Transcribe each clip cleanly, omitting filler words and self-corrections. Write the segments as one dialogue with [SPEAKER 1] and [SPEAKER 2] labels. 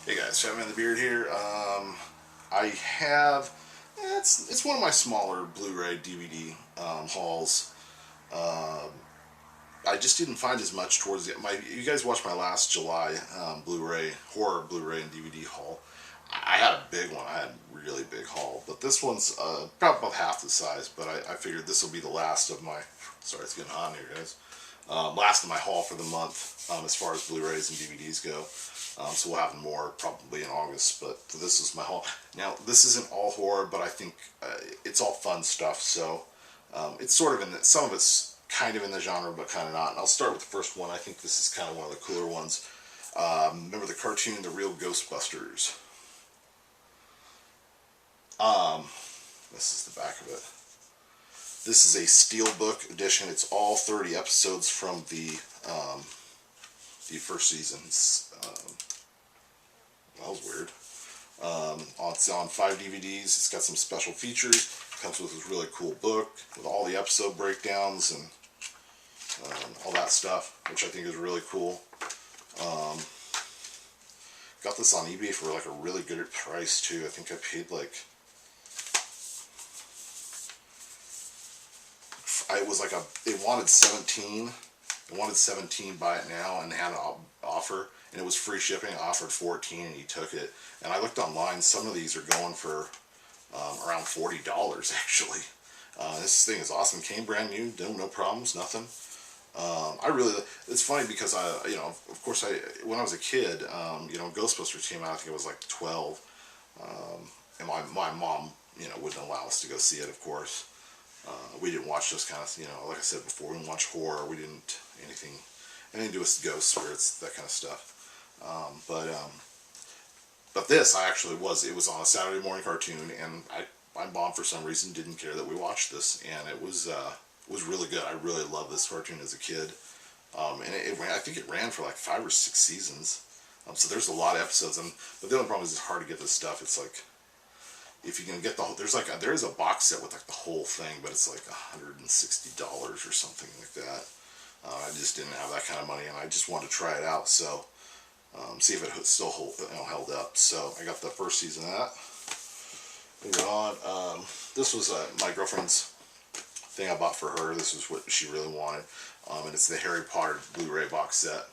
[SPEAKER 1] Hey guys, Chapman the Beard here. I have it's one of my smaller Blu-ray DVD hauls. Um, I just didn't find as much towards the you guys watched my last July Blu-ray horror Blu-ray and DVD haul. I had a big one. I had a really big haul, but this one's probably about half the size. But I figured this will be the last of my. Sorry, it's getting hot in here, guys. Last of my haul for the month as far as Blu-rays and DVDs go. So we'll have more probably in August, but this is my haul. Now, this isn't all horror, but I think it's all fun stuff, so it's sort of in the, some of it's kind of in the genre, but kind of not. And I'll start with the first one. I think this is kind of one of the cooler ones. Remember the cartoon, The Real Ghostbusters? Um, this is the back of it. This is a Steelbook edition. It's all 30 episodes from the first season. That was weird. It's on 5 DVDs. It's got some special features. It comes with this really cool book with all the episode breakdowns and all that stuff, which I think is really cool. Got this on eBay for like a really good price too. I think I paid like it wanted 17. It wanted 17, buy it now, and they had an offer, and it was free shipping. I offered 14, and he took it. And I looked online. Some of these are going for around $40 actually. This thing is awesome. Came brand new, no problems, nothing. It's funny because of course, when I was a kid, Ghostbusters came out. I think I was like 12, and my mom, wouldn't allow us to go see it. Of course, we didn't watch those kind of, like I said before, we didn't watch horror. We didn't anything to do with ghosts, spirits, that kind of stuff. But this, it was on a Saturday morning cartoon, and my mom for some reason didn't care that we watched this, and it was really good. I really loved this cartoon as a kid, and I think it ran for like 5 or 6 seasons. So there's a lot of episodes, but the only problem is it's hard to get this stuff. It's like, if you can get there is a box set with like the whole thing, but it's like $160 or something like that. I just didn't have that kind of money, and I just wanted to try it out, so see if it still held up. So I got the first season of that. Moving on, this was my girlfriend's thing I bought for her. This was what she really wanted, and it's the Harry Potter Blu-ray box set,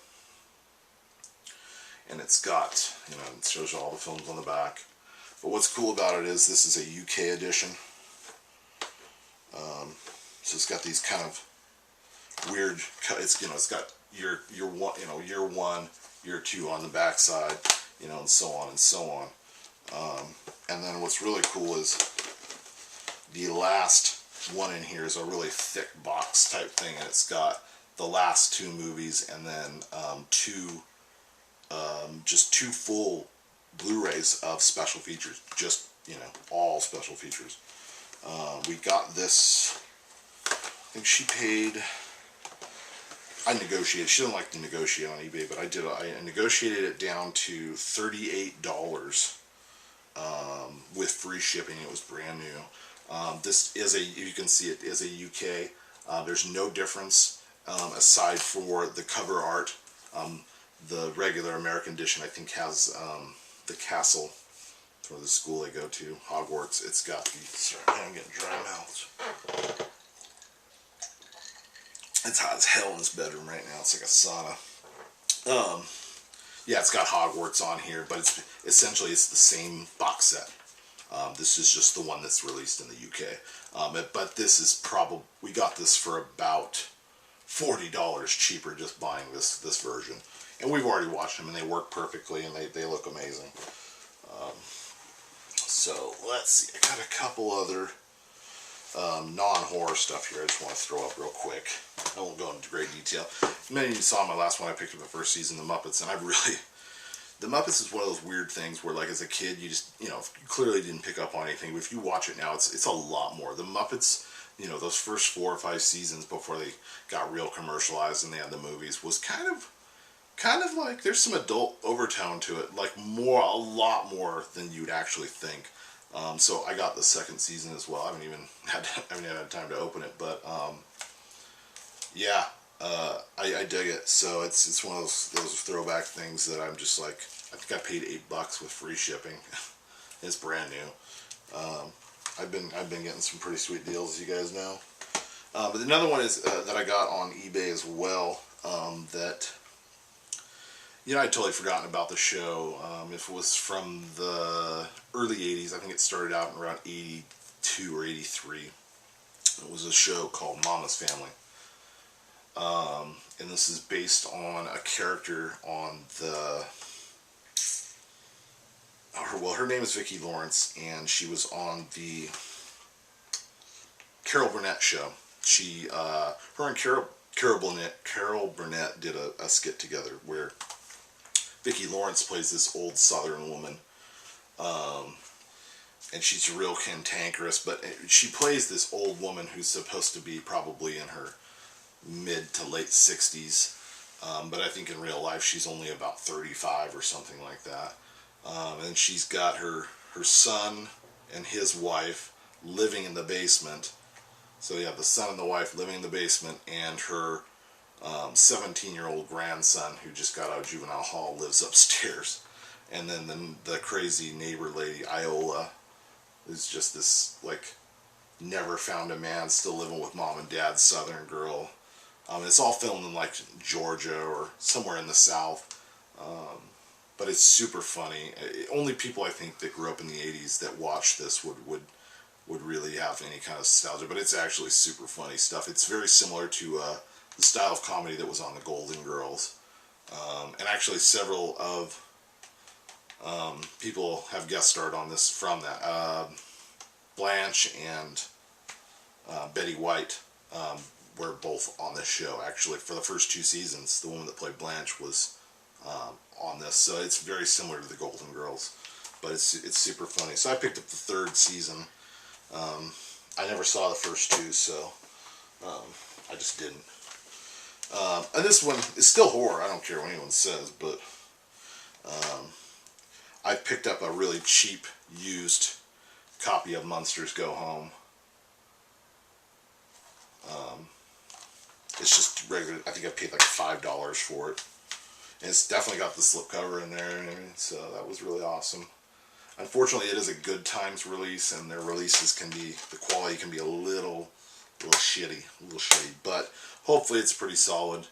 [SPEAKER 1] and it's got, it shows you all the films on the back. But what's cool about it is this is a UK edition. So it's got these kind of weird. It's got year one, year 2 on the back side, and so on and so on. And then what's really cool is the last one in here is a really thick box type thing, and it's got the last 2 movies, and then just 2 full Blu-rays of special features, just all special features. We got this. I think she paid. I negotiated. She didn't like to negotiate on eBay, but I did. I negotiated it down to $38 with free shipping. It was brand new. This is you can see it is a UK. There's no difference aside for the cover art. The regular American edition, I think, has the castle for the school they go to, Hogwarts. It's got the. Sorry, I'm getting dry mouth. It's hot as hell in this bedroom right now. It's like a sauna. Yeah, it's got Hogwarts on here, but it's essentially the same box set. This is just the one that's released in the UK. But this is we got this for about $40 cheaper just buying this version. And we've already watched them, and they work perfectly, and they look amazing. So let's see. I got a couple other non-horror stuff here I just want to throw up real quick. I won't go into great detail. Many of you saw my last one. I picked up the first season, The Muppets, and The Muppets is one of those weird things where, like, as a kid, you just, you clearly didn't pick up on anything. But if you watch it now, it's a lot more. The Muppets, those first 4 or 5 seasons before they got real commercialized and they had the movies, was kind of like, there's some adult overtone to it, like a lot more than you'd actually think. So I got the second season as well. I haven't even had time to open it, but yeah, I dig it. So it's one of those throwback things that I'm just like, I think I paid $8 with free shipping. It's brand new. I've been getting some pretty sweet deals, as you guys know. But another one is that I got on eBay as well. That, you know, I'd totally forgotten about the show. If it was from the early 80s, I think it started out in around 82 or 83. It was a show called Mama's Family. And this is based on a character on the... her name is Vicki Lawrence, and she was on the Carol Burnett show. Her and Carol Burnett did a skit together where Vicki Lawrence plays this old Southern woman, and she's real cantankerous, but she plays this old woman who's supposed to be probably in her mid to late 60s, but I think in real life she's only about 35 or something like that. And she's got her son and his wife living in the basement. So you have the son and the wife living in the basement, and her 17-year-old grandson, who just got out of juvenile hall, lives upstairs. And then the crazy neighbor lady, Iola, is just this, like, never found a man, still living with mom and dad, Southern girl. It's all filmed in, like, Georgia or somewhere in the South. But it's super funny. Only people, I think, that grew up in the 80s that watch this would really have any kind of nostalgia. But it's actually super funny stuff. It's very similar to the style of comedy that was on the Golden Girls. And actually several of people have guest starred on this from that. Blanche and Betty White were both on this show, actually, for the first 2 seasons. The woman that played Blanche was on this, so it's very similar to the Golden Girls, but it's super funny. So I picked up the 3rd season. I never saw the first 2, so I just didn't. And this one is still horror. I don't care what anyone says, but I picked up a really cheap used copy of Monsters Go Home. It's just regular. I think I paid like $5 for it. And it's definitely got the slipcover in there and everything, so that was really awesome. Unfortunately, it is a Good Times release, and their releases can be, the quality can be a little shitty, but hopefully it's pretty solid.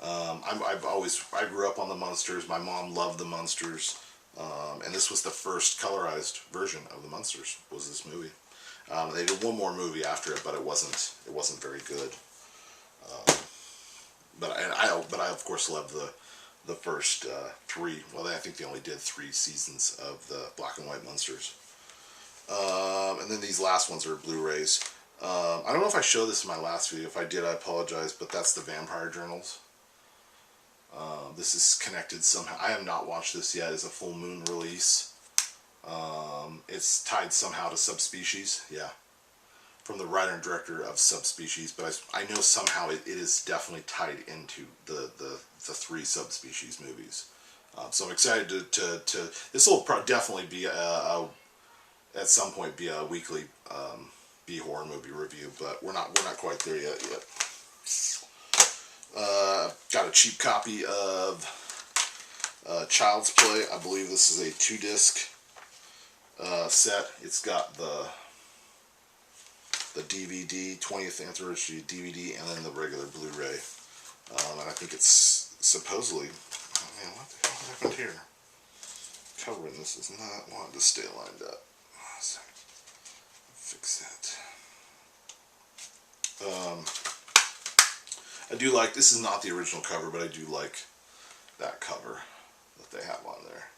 [SPEAKER 1] I grew up on the Munsters. My mom loved the Munsters, and this was the first colorized version of the Munsters. Was this movie? They did one more movie after it, but it wasn't very good. But I of course love the first 3. Well, I think they only did 3 seasons of the black and white Munsters. And then these last ones are Blu-rays. I don't know if I showed this in my last video. If I did, I apologize, but that's the Vampire Journals. This is connected somehow. I have not watched this yet. It's a full moon release. It's tied somehow to Subspecies. Yeah. From the writer and director of Subspecies, but I know somehow it is definitely tied into the 3 Subspecies movies. So I'm excited to this will definitely be at some point be a weekly B horror movie review, but we're not quite there yet. Got a cheap copy of Child's Play. I believe this is a 2-disc set. It's got the DVD, 20th anniversary DVD, and then the regular Blu-ray. And I think it's supposedly... Oh man, what the hell happened here? Covering this is not wanting to stay lined up. Fix that. I do like... This is not the original cover, but I do like that cover that they have on there.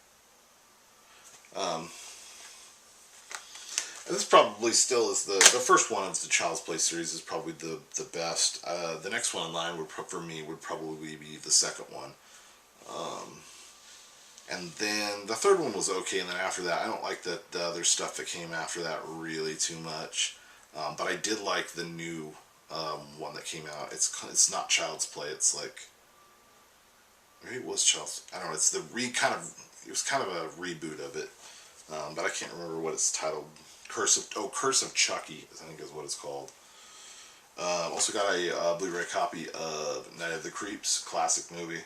[SPEAKER 1] And this probably still is the first one of the Child's Play series is probably the best. The next one in line for me would probably be the second one. And then the third one was okay, and then after that, I don't like the other stuff that came after that really too much. But I did like the new one that came out. It's not Child's Play. It's like, maybe it was Child's. I don't know. It's it was kind of a reboot of it, but I can't remember what it's titled. Curse of Chucky, I think is what it's called. Also got a Blu-ray copy of Night of the Creeps, classic movie.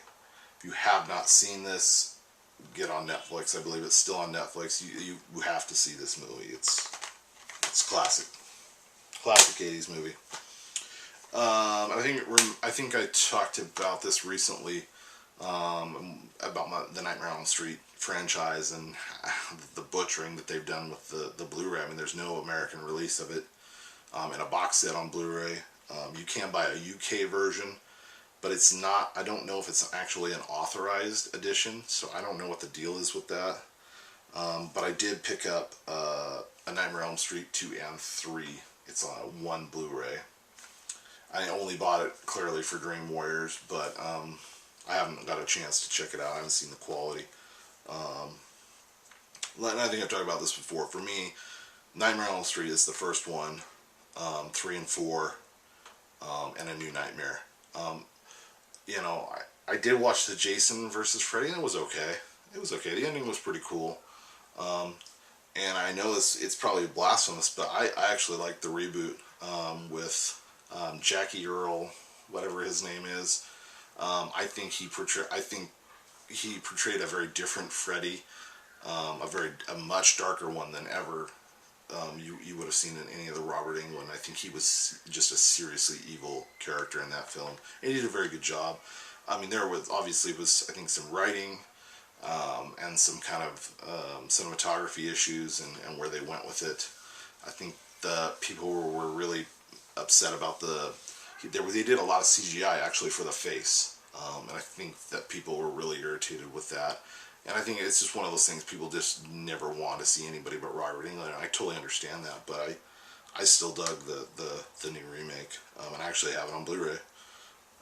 [SPEAKER 1] If you have not seen this, get on Netflix. I believe it's still on Netflix. You have to see this movie. It's classic 80s movie. I think I talked about this recently, about the Nightmare on Elm Street franchise and the butchering that they've done with the Blu-ray. I mean, there's no American release of it in a box set on Blu-ray. You can buy a UK version, but it's not. I don't know if it's actually an authorized edition, so I don't know what the deal is with that. But I did pick up a Nightmare on Elm Street 2 and 3. It's on one Blu-ray. I only bought it clearly for Dream Warriors, but I haven't got a chance to check it out. I haven't seen the quality. And I think I've talked about this before. For me, Nightmare on Elm Street is the first one, 3 and 4, and A New Nightmare. You know, I did watch the Jason versus Freddy, and it was okay. It was okay. The ending was pretty cool. And I know it's probably blasphemous, but I actually like the reboot with Jackie Earle, whatever his name is. I think he portrayed a very different Freddy, a much darker one than ever you would have seen in any of the Robert Englund. I think he was just a seriously evil character in that film, and he did a very good job. I mean, there was obviously I think some writing and some kind of cinematography issues and where they went with it. I think the people were really upset about they did a lot of CGI actually for the face, and I think that people were really irritated with that. And I think it's just one of those things people just never want to see anybody but Robert Englund, and I totally understand that, but I still dug the new remake, and I actually have it on Blu-ray,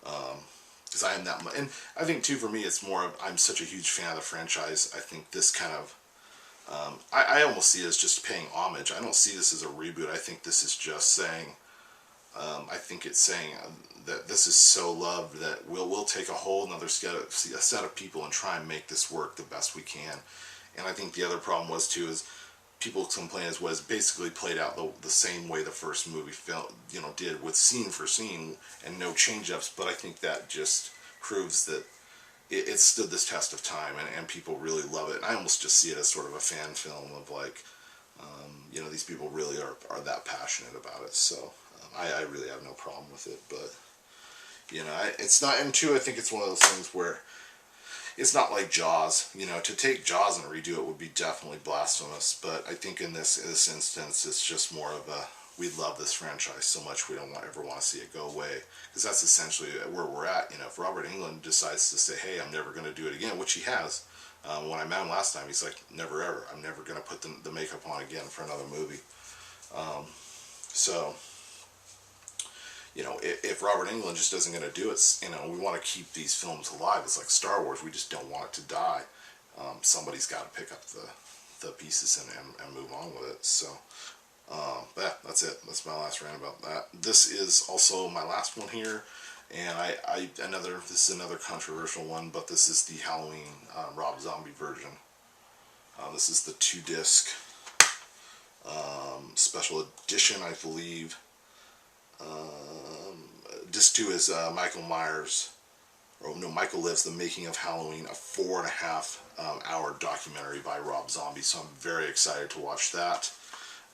[SPEAKER 1] because I am that much. And I think too, for me, it's more of, I'm such a huge fan of the franchise. I think this kind of I almost see it as just paying homage. I don't see this as a reboot. I think this is just saying, I think it's saying that this is so loved that we'll take a whole another set of people and try and make this work the best we can. And I think the other problem was too is people complain as was basically played out the same way the first movie did, with scene for scene and no change-ups. But I think that just proves that it stood this test of time, and people really love it. And I almost just see it as sort of a fan film of like, these people really are that passionate about it. So I really have no problem with it. But it's not. And two, I think it's one of those things where it's not like Jaws. To take Jaws and redo it would be definitely blasphemous. But I think in this instance, it's just more of a, we love this franchise so much we don't ever want to see it go away, because that's essentially where we're at. If Robert Englund decides to say, hey, I'm never going to do it again, which he has. When I met him last time, he's like, never ever. I'm never going to put the makeup on again for another movie. So, if Robert Englund just isn't going to do it, we want to keep these films alive. It's like Star Wars. We just don't want it to die. Somebody's got to pick up the pieces and move on with it. So, yeah, that's it. That's my last rant about that. This is also my last one here, and this is another controversial one, but this is the Halloween Rob Zombie version. This is the 2-disc special edition, I believe. Disc 2 is Michael Lives, The Making of Halloween, a 4.5 hour documentary by Rob Zombie, so I'm very excited to watch that.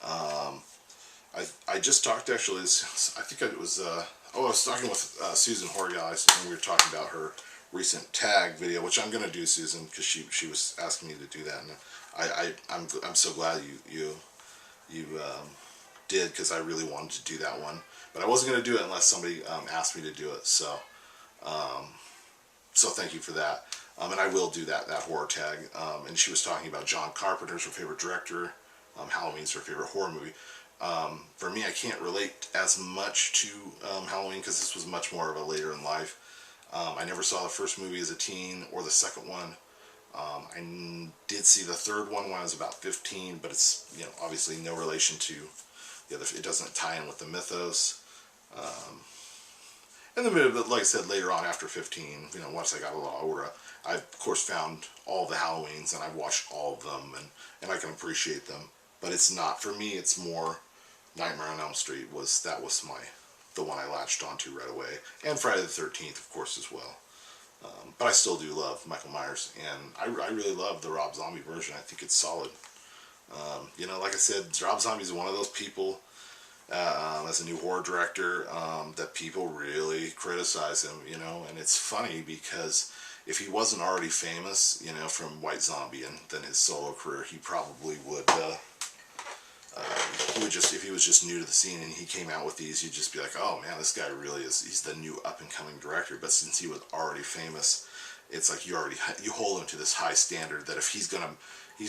[SPEAKER 1] I just talked, actually, I think it was, I was talking with Susan Horgeis, and we were talking about her recent tag video, which I'm going to do, Susan, because she was asking me to do that, and I'm so glad you did, because I really wanted to do that one, but I wasn't going to do it unless somebody asked me to do it, so thank you for that. And I will do that horror tag. And she was talking about John Carpenter's her favorite director. Halloween's her favorite horror movie. For me, I can't relate as much to Halloween, because this was much more of a later in life. I never saw the first movie as a teen or the second one. I did see the third one when I was about 15, but it's obviously no relation to the other. It doesn't tie in with the mythos. And then, like I said, later on after 15, once I got a little older, I of course found all the Halloweens, and I've watched all of them, and I can appreciate them. But it's not, for me, it's more Nightmare on Elm Street the one I latched onto right away. And Friday the 13th, of course, as well. But I still do love Michael Myers, and I really love the Rob Zombie version. I think it's solid. You know, like I said, Rob Zombie is one of those people, as a new horror director, that people really criticize him, you know, and it's funny because if he wasn't already famous, you know, from White Zombie and then his solo career, he probably would, he would just, if he was just new to the scene and he came out with these, you'd just be like, oh man, this guy really is, he's the new up and coming director. But since he was already famous, it's like you hold him to this high standard that if he's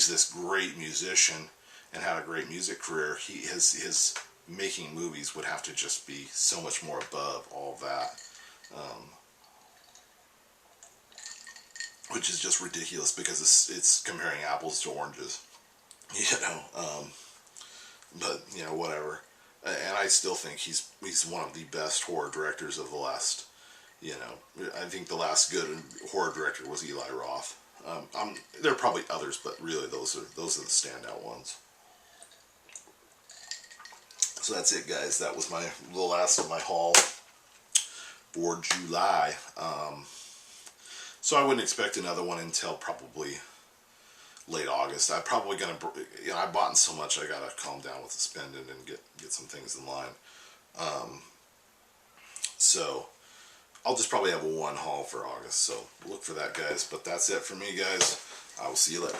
[SPEAKER 1] this great musician and had a great music career, his making movies would have to just be so much more above all that, which is just ridiculous because it's comparing apples to oranges, you know. But you know, whatever. And I still think he's one of the best horror directors of the last. You know, I think the last good horror director was Eli Roth. There are probably others, but really those are the standout ones. So that's it, guys. That was the last of my haul for July. So I wouldn't expect another one until probably late August. I'm probably gonna, you know, I bought so much. I gotta calm down with the spending and get some things in line. So I'll just probably have one haul for August. So look for that, guys. But that's it for me, guys. I will see you later.